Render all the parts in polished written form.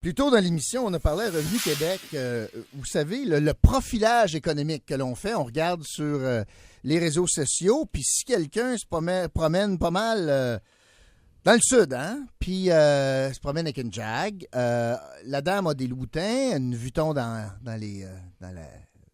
Plus tôt dans l'émission, on a parlé à Revenu Québec. Vous savez, le profilage économique que l'on fait, on regarde sur les réseaux sociaux, puis si quelqu'un se promène pas mal dans le sud, hein, puis se promène avec une Jag, la dame a des louboutins, une Vuitton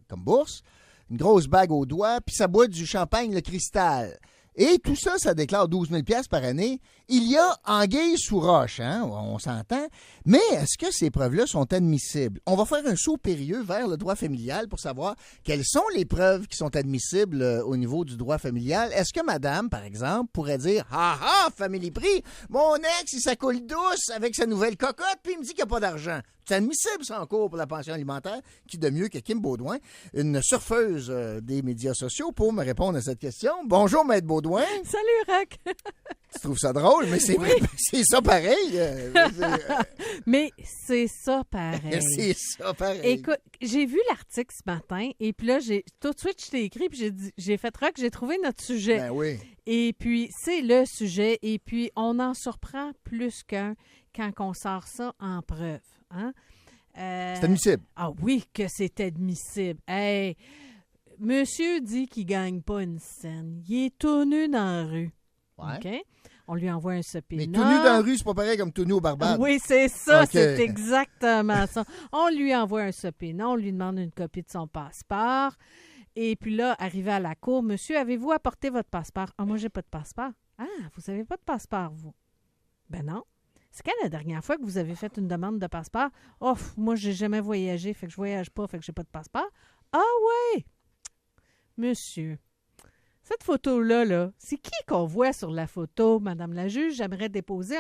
comme bourse, une grosse bague au doigt, puis ça boit du champagne, le Cristal. Et tout ça, ça déclare 12 000 $ par année. Il y a anguille sous roche, hein, on s'entend. Mais est-ce que ces preuves-là sont admissibles? On va faire un saut périlleux vers le droit familial pour savoir quelles sont les preuves qui sont admissibles au niveau du droit familial. Est-ce que madame, par exemple, pourrait dire « Ah ah, famille prix, mon ex, il s'accoule douce avec sa nouvelle cocotte, puis il me dit qu'il n'y a pas d'argent. » C'est admissible, ça, en cours pour la pension alimentaire. Qui de mieux que Kim Baudouin, une surfeuse des médias sociaux, pour me répondre à cette question. Bonjour, Maître Baudouin. Salut, Rock. Tu trouves ça drôle, mais c'est vrai, c'est ça pareil. Mais c'est ça pareil. C'est ça pareil. Écoute, j'ai vu l'article ce matin, et puis là, tout de suite, je t'ai écrit, puis j'ai fait Rock, j'ai trouvé notre sujet. Ben oui. Et puis, c'est le sujet, et puis on en surprend plus qu'un quand on sort ça en preuve. Hein? C'est admissible. Ah oui, que c'est admissible. Hey, monsieur dit qu'il ne gagne pas une scène. Il est tout nu dans la rue. Ouais. OK? On lui envoie un sopinard. Mais tout nu dans la rue, c'est pas pareil comme tout nu au Barbade. Oui, c'est ça. Okay. C'est exactement ça. On lui envoie un sopinard. On lui demande une copie de son passeport. Et puis là, arrivé à la cour, monsieur, avez-vous apporté votre passeport? Ah, moi, j'ai pas de passeport. Ah, vous n'avez pas de passeport, vous? Ben non. C'est quand la dernière fois que vous avez fait une demande de passeport? Oh, moi, j'ai jamais voyagé, fait que je voyage pas, fait que j'ai pas de passeport. Ah ouais! Monsieur, cette photo-là, là, c'est qui qu'on voit sur la photo, Madame la juge? J'aimerais déposer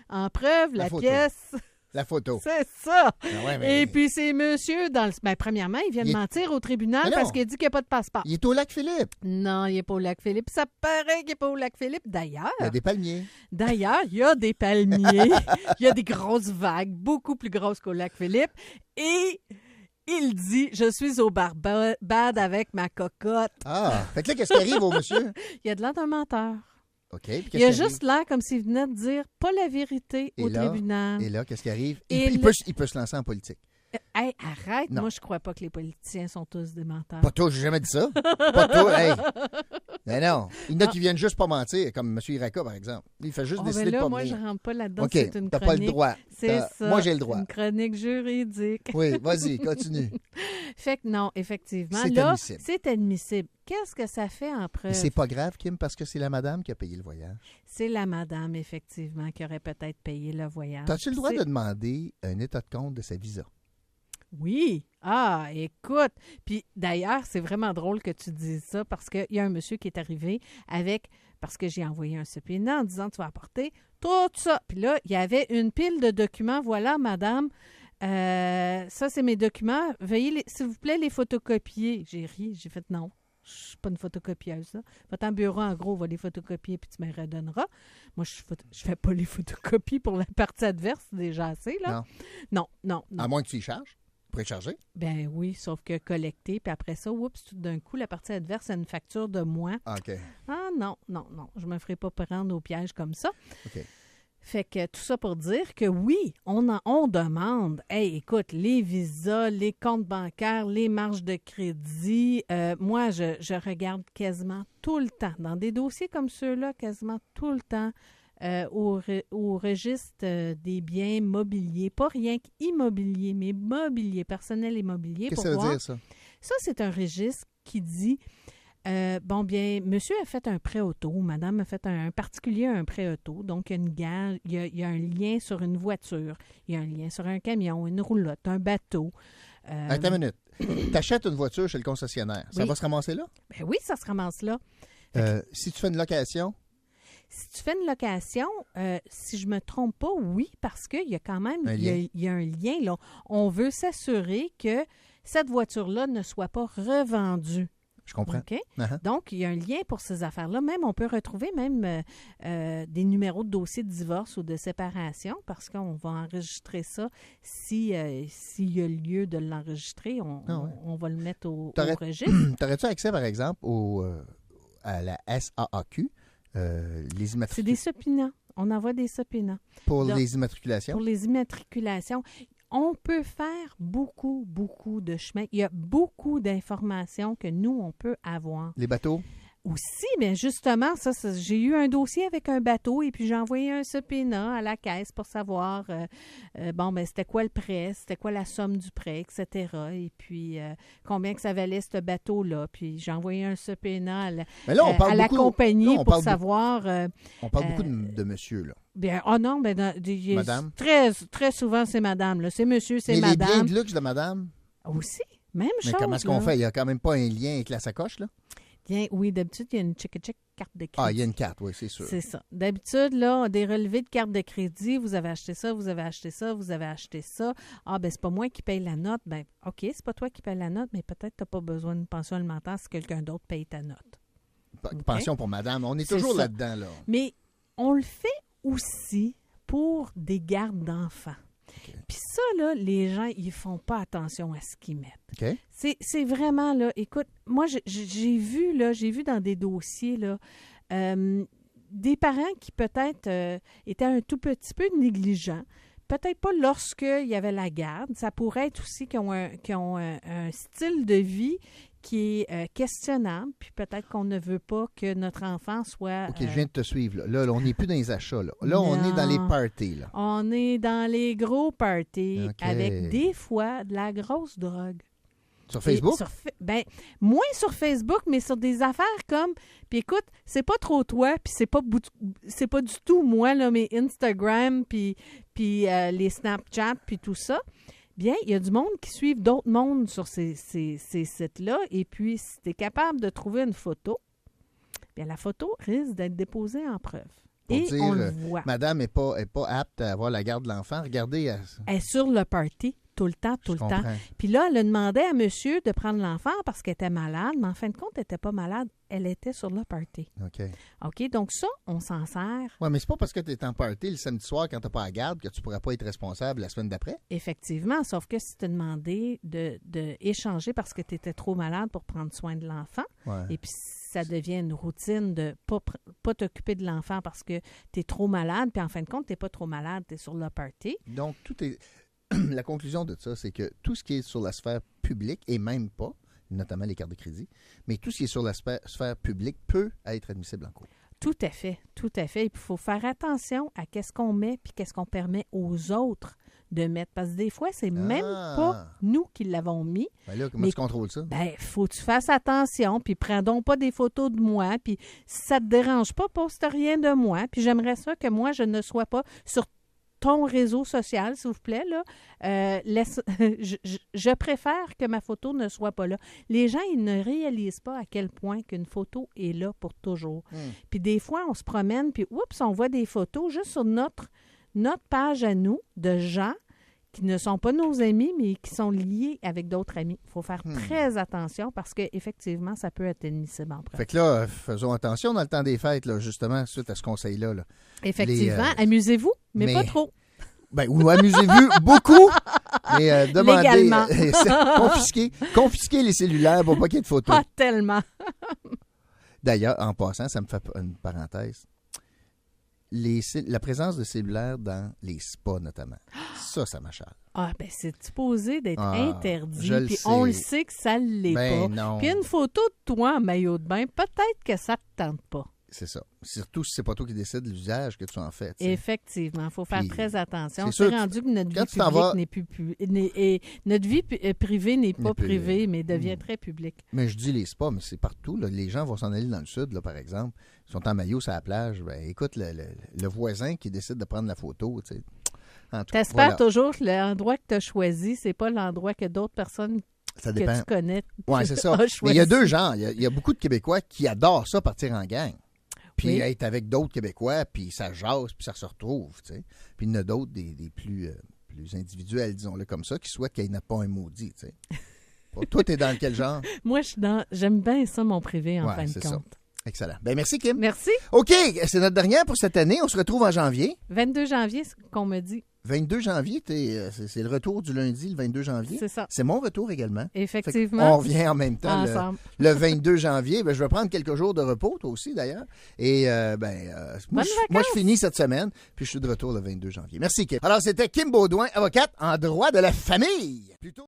en preuve la pièce. La photo. C'est ça. Ah ouais, mais... Et puis, c'est monsieur dans le... Ben, premièrement, il vient de mentir au tribunal parce qu'il dit qu'il n'y a pas de passeport. Il est au Lac-Philippe. Non, il n'est pas au Lac-Philippe. Ça paraît qu'il n'est pas au Lac-Philippe. D'ailleurs... Il y a des palmiers. D'ailleurs, il y a des palmiers. Il y a des grosses vagues, beaucoup plus grosses qu'au Lac-Philippe. Et il dit, je suis au Barbade avec ma cocotte. Ah, fait que là, qu'est-ce qui arrive au monsieur? Il y a de l'air d'un menteur. OK. Il a juste l'air comme s'il venait de dire pas la vérité au tribunal. Et là, qu'est-ce qui arrive? Et il peut se lancer en politique. Hey, arrête, non. Moi je crois pas que les politiciens sont tous des menteurs. Pas tous, j'ai jamais dit ça. Pas tous, hey. Mais non. Il y en a qui viennent juste pas mentir, comme M. Iraka, par exemple. Il fait juste décider de pas moi, venir. je rentre pas là-dedans, OK, c'est une t'as chronique. pas le droit. C'est ça. Moi, j'ai le droit. Une chronique juridique. Oui, vas-y, continue. Fait que non, effectivement, c'est là, admissible. c'est admissible. Qu'est-ce que ça fait en preuve? Et c'est pas grave, Kim, parce que c'est la madame qui a payé le voyage. C'est la madame, effectivement, qui aurait peut-être payé le voyage. T'as-tu le droit de demander un état de compte de sa visa? Oui. Ah, écoute. Puis d'ailleurs, c'est vraiment drôle que tu dises ça parce qu'il y a un monsieur qui est arrivé parce que j'ai envoyé un subpoena en disant tu vas apporter tout ça. Puis là, il y avait une pile de documents. Voilà, madame, ça c'est mes documents. Veuillez, s'il vous plaît, les photocopier. J'ai ri, j'ai fait non. Je suis pas une photocopieuse. Là. Va en bureau, en gros, on va les photocopier puis tu me redonneras. Moi, je fais pas les photocopies pour la partie adverse, déjà assez. Là. Non. À moins que tu y charges. Pour être chargé? Ben oui, sauf que collecté, puis après ça, oups, tout d'un coup, la partie adverse a une facture de moins. OK. Ah non, je me ferai pas prendre au piège comme ça. OK. Fait que tout ça pour dire que oui, on demande, hey, écoute, les visas, les comptes bancaires, les marges de crédit, moi, je regarde quasiment tout le temps, dans des dossiers comme ceux-là, quasiment tout le temps, au registre des biens mobiliers, pas rien qu'immobilier, mais mobilier, personnel immobilier. Qu'est-ce que ça veut dire, ça? Ça, c'est un registre qui dit, monsieur a fait un prêt auto, madame a fait un particulier un prêt auto, donc il y a une gare, il y a un lien sur une voiture, il y a un lien sur un camion, une roulotte, un bateau. Attends une minute. Tu achètes une voiture chez le concessionnaire, ça va se ramasser là? Ben oui, ça se ramasse là. Si tu fais une location? Si tu fais une location, si je ne me trompe pas, oui, parce qu'il y a quand même il y a un lien. Là. On veut s'assurer que cette voiture-là ne soit pas revendue. Je comprends. OK? Donc, il y a un lien pour ces affaires-là. Même, on peut retrouver même des numéros de dossier de divorce ou de séparation parce qu'on va enregistrer ça. S'il y a lieu de l'enregistrer, on va le mettre au registre. T'aurais-tu accès, par exemple, à la SAAQ? Les immatricules. C'est des subpoenas. On envoie des subpoenas. Pour Donc, les immatriculations? Pour les immatriculations. On peut faire beaucoup, beaucoup de chemin. Il y a beaucoup d'informations que nous, on peut avoir. Les bateaux? Aussi, bien justement, j'ai eu un dossier avec un bateau et puis j'ai envoyé un subpoena à la caisse pour savoir, c'était quoi le prêt, c'était quoi la somme du prêt, etc. Et puis, combien que ça valait ce bateau-là. Puis j'ai envoyé un subpoena à la compagnie pour savoir... on parle beaucoup de monsieur, là. Bien, Madame? Très, très souvent, c'est madame. Là. C'est monsieur, c'est mais madame. Les biens de luxe de madame? Aussi, même chose. Mais comment est-ce qu'on fait? Il n'y a quand même pas un lien avec la sacoche, là? Bien, oui, d'habitude, il y a une check carte de crédit. Ah, il y a une carte, oui, c'est sûr. C'est ça. D'habitude, là, des relevés de carte de crédit, vous avez acheté ça, vous avez acheté ça, vous avez acheté ça. Ah, ben c'est pas moi qui paye la note. Ben OK, c'est pas toi qui paye la note, mais peut-être que tu n'as pas besoin d'une pension alimentaire si quelqu'un d'autre paye ta note. Pension pour madame. On est toujours là-dedans, là. Mais on le fait aussi pour des gardes d'enfants. Okay. Puis ça, là, les gens, ils font pas attention à ce qu'ils mettent. Okay. C'est vraiment, là, écoute, moi, j'ai vu dans des dossiers, là, des parents qui peut-être étaient un tout petit peu négligents. Peut-être pas lorsqu'il y avait la garde. Ça pourrait être aussi qu'ils ont un style de vie qui est questionnable, puis peut-être qu'on ne veut pas que notre enfant soit... OK, je viens de te suivre. Là, on n'est plus dans les achats. Là, on est dans les parties. Là. On est dans les gros parties Okay. avec des fois de la grosse drogue. Sur Facebook? Moins sur Facebook, mais sur des affaires comme... Puis écoute, c'est pas trop toi, puis c'est pas du tout moi, là, mais Instagram, puis les Snapchat, puis tout ça. Bien, il y a du monde qui suivent d'autres mondes sur ces sites-là. Et puis, si tu es capable de trouver une photo, bien, la photo risque d'être déposée en preuve. Pour et dire, on le voit. Madame n'est pas apte à avoir la garde de l'enfant. Regardez. Elle est sur le party tout le temps. Puis là, elle a demandé à monsieur de prendre l'enfant parce qu'elle était malade, mais en fin de compte, elle n'était pas malade. Elle était sur le party. OK, donc ça, on s'en sert. Oui, mais c'est pas parce que tu es en party le samedi soir quand tu n'as pas la garde que tu ne pourras pas être responsable la semaine d'après. Effectivement, sauf que si tu as demandé de échanger parce que tu étais trop malade pour prendre soin de l'enfant, et puis ça devient une routine de pas t'occuper de l'enfant parce que tu es trop malade, puis en fin de compte, tu n'es pas trop malade, tu es sur le party. Donc, tout est... La conclusion de ça, c'est que tout ce qui est sur la sphère publique, et même pas, notamment les cartes de crédit, mais tout ce qui est sur la sphère publique peut être admissible en cours. Tout à fait, tout à fait. Et puis, il faut faire attention à qu'est-ce qu'on met puis qu'est-ce qu'on permet aux autres de mettre. Parce que des fois, c'est même pas nous qui l'avons mis. Ben là, comment tu contrôles ça? Ben, faut que tu fasses attention, puis prends donc pas des photos de moi, puis si ça te dérange pas, poste rien de moi, puis j'aimerais ça que moi, je ne sois pas sur ton réseau social, s'il vous plaît, là. Je préfère que ma photo ne soit pas là. Les gens, ils ne réalisent pas à quel point qu'une photo est là pour toujours. Puis des fois, on se promène, puis oups, on voit des photos juste sur notre page à nous, de gens qui ne sont pas nos amis, mais qui sont liés avec d'autres amis. Il faut faire très attention parce qu'effectivement, ça peut être admissible en preuve. Fait que là, faisons attention dans le temps des fêtes, là, justement, suite à ce conseil-là. Là. Effectivement, amusez-vous, mais pas trop. Ben, ou amusez-vous beaucoup, mais demandez... Légalement. confisquez les cellulaires pour pas qu'il y ait de photos. Pas tellement. D'ailleurs, en passant, ça me fait une parenthèse. La présence de cellulaires dans les spas, notamment. Ça m'achale. Ah, ben c'est supposé d'être interdit. Puis sais. on le sait que ça ne l'est pas. Non. Puis une photo de toi en maillot de bain, peut-être que ça ne te tente pas. C'est ça. Surtout si c'est pas toi qui décides de l'usage que tu en fais. T'sais. Effectivement, il faut faire très attention. C'est rendu que notre vie publique n'est plus notre vie privée n'est pas privée, mais devient très publique. Mais je dis les spas, mais c'est partout. Là. Les gens vont s'en aller dans le sud, là, par exemple. Ils sont en maillot sur la plage. Ben, écoute, le voisin qui décide de prendre la photo, tu sais. T'espères toujours que l'endroit que tu as choisi, c'est pas l'endroit que d'autres personnes ça dépend. Que tu connais. Oui, c'est ça. Mais il y a deux genres. Il y a beaucoup de Québécois qui adorent ça, partir en gang. Puis être avec d'autres Québécois, puis ça jase, puis ça se retrouve, tu sais. Puis il y en a d'autres, des plus individuels, disons-le comme ça, qui souhaitent qu'il n'y ait pas un maudit, tu sais. Toi, t'es dans quel genre? Moi, j'aime bien ça, mon privé, en fin de compte. Ça. Excellent. Ben merci, Kim. Merci. OK, c'est notre dernière pour cette année. On se retrouve en janvier. 22 janvier, c'est ce qu'on me dit. 22 janvier, c'est le retour du lundi, le 22 janvier. C'est ça. C'est mon retour également. Effectivement. On revient en même temps ensemble. le 22 janvier. Ben, je vais prendre quelques jours de repos, toi aussi d'ailleurs. Et moi, je finis cette semaine, puis je suis de retour le 22 janvier. Merci, Kim. Alors, c'était Kim Baudouin, avocate en droit de la famille. Plutôt